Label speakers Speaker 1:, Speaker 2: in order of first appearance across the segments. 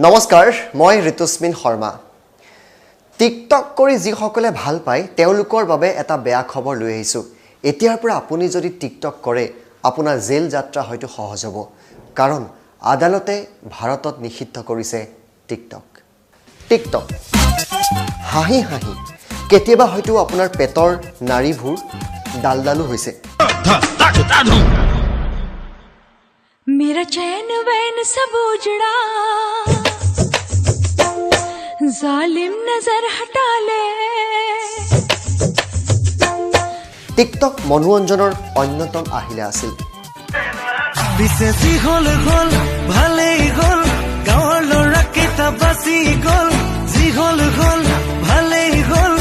Speaker 1: নমস্কাৰ মই ঋতুস্মিন শৰ্মা টিকটক কৰি যিসকলে ভাল পায় তেওঁলোকৰ বাবে এটা বেয়া খবৰ লৈ আহিছো এতিয়াৰ পৰা আপুনি যদি টিকটক কৰে আপোনাৰ জেল যাত্ৰা হয়তো সহজ হ'ব কাৰণ আদালতে ভাৰতত নিষিদ্ধ কৰিছে টিকটক হাঁহি হাঁহি কেতিয়াবা হয়তো আপোনাৰ পেটৰ নাড়ীবোৰ ডালডালু হৈছে
Speaker 2: मेरा चैन वैन सब उजड़ा जालिम नजर हटा ले
Speaker 1: টিকটক মনোৰঞ্জনৰ অন্যতম আহিলা আছিল
Speaker 3: বিশেষি হল হল ভালেই হল গাঁৱৰ ল'ৰা কেইটা বাচি গল যি হল হল ভালেই হল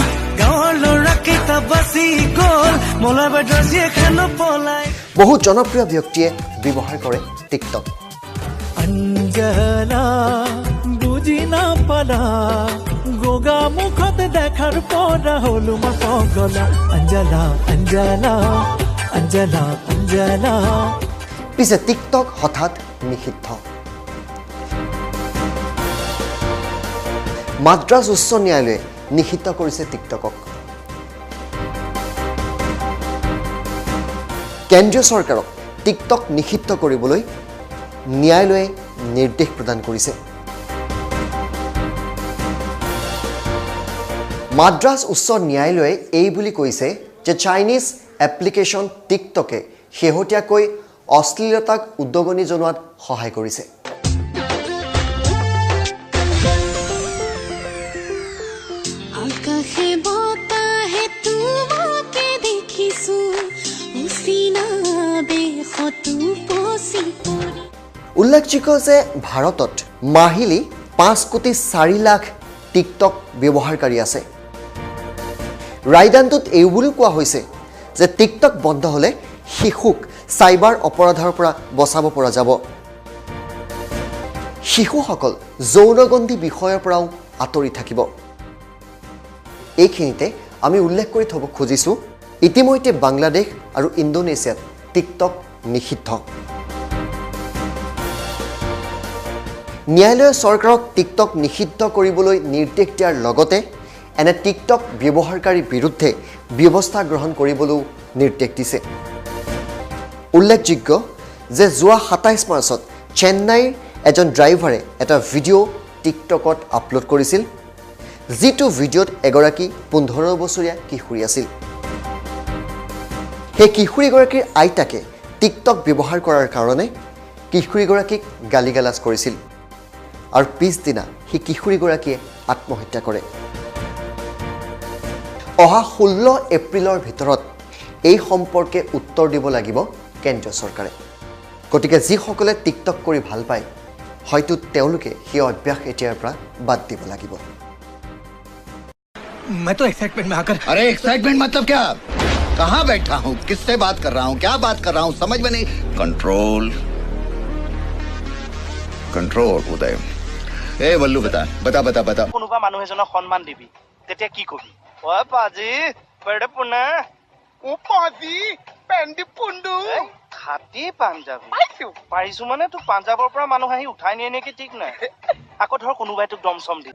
Speaker 3: গাঁৱৰ ল'ৰা কেইটা বাচি গল মলাবাদৰ জীয়েখানো পলাই
Speaker 1: বহু জনপ্ৰিয় ব্যক্তিয়ে ব্যৱহাৰ কৰে টিকটক
Speaker 3: অঞ্জনা বুজি নাপালা গোগা মুখত দেখাৰ পৰা হলো মই পগলা অঞ্জনা অঞ্জনা অঞ্জনা অঞ্জনা
Speaker 1: পিছে টিকটক হঠাৎ নিষিদ্ধ মাদ্ৰাজ উচ্চ ন্যায়ালয়ে নিষিদ্ধ কৰিছে টিকটকক কেন্দ্ৰীয় চৰকাৰক টিকটক নিষিদ্ধ কৰিবলৈ ন্যায়ালয়ে নিৰ্দেশ প্ৰদান কৰিছে মাদ্ৰাজ উচ্চ ন্যায়ালয়ে এই বুলি কৈছে যে চাইনিজ এপ্লিকেশ্যন টিকটকে শেহতীয়াকৈ অশ্লীলতাক উদ্গনি জনোৱাত সহায় কৰিছে
Speaker 2: आकाशे बताहे तुमके देखिसु उसिना बेखतु पसि परि
Speaker 1: উল্লেখযোগ্য যে ভাৰতত মাহিলী 5,4,00,000 টিকটক ব্যৱহাৰকাৰী আছে ৰায়দানটোত এই বুলি কোৱা হৈছে যে টিকটক বন্ধ হ'লে শিশুক সাইবাৰ অপৰাধৰ পৰা বচাব পৰা যাব শিশুসকল যৌনগন্ধি বিষয়ৰ পৰাও আঁতৰি থাকিব এইখিনিতে আমি উল্লেখ কৰি থব খুজিছো ইতিমধ্যে বাংলাদেশ আৰু ইণ্ডোনেছিয়াত টিকটক নিষিদ্ধ ন্যায়ালয়ে চৰকাৰক টিকটক নিষিদ্ধ কৰিবলৈ নিৰ্দেশ দিয়াৰ লগতে এনে টিকটক ব্যৱহাৰকাৰীৰ বিৰুদ্ধে ব্যৱস্থা গ্ৰহণ কৰিবলৈও নিৰ্দেশ দিছে উল্লেখযোগ্য যে যোৱা 27 মাৰ্চত চেন্নাইৰ এজন ড্ৰাইভাৰে এটা ভিডিঅ' টিকটকত আপলোড কৰিছিল যিটো ভিডিঅ'ত এগৰাকী 15 বছৰীয়া কিশোৰী আছিল সেই কিশোৰীগৰাকীৰ আইতাকে টিকটক ব্যৱহাৰ কৰাৰ কাৰণে কিশোৰীগৰাকীক গালিগালাজ কৰিছিল আৰু পিছদিনা সেই কিশোৰীগৰাকীয়ে আত্মহত্যা কৰে অহা 16 এপ্ৰিলৰ ভিতৰত এই সম্পৰ্কে উত্তৰ দিব লাগিব কেন্দ্ৰীয় চৰকাৰে গতিকে যিসকলে টিকটক কৰি ভাল পায় হয়তো তেওঁলোকে সেই অভ্যাস এতিয়াৰ পৰা বাদ দিব লাগিব
Speaker 3: मैं तो एक्साइटमेंट में आकर
Speaker 4: अरे एक्साइटमेंट मतलब क्या कहाँ बैठा हूँ किससे बात कर रहा हूँ क्या बात कर रहा हूँ समझ में नहीं कंट्रोल कंट्रोल उदय ए वल्लू बता बता बता बता
Speaker 5: কোনোবা মানুহ এজনক সন্মান দিবি তেতিয়া কি কবি ও পাজি বড় পুনা ও পাজি পেন্ডি পুন্ডু খাটি পাঞ্জাবী পাৰিছো মানে তোক পাঞ্জাবৰ পৰা মানুহ আহি উঠাই নিয়ে নেকি ঠিক নাই আকৌ ধৰ কোনোবাই তোক দমচম দি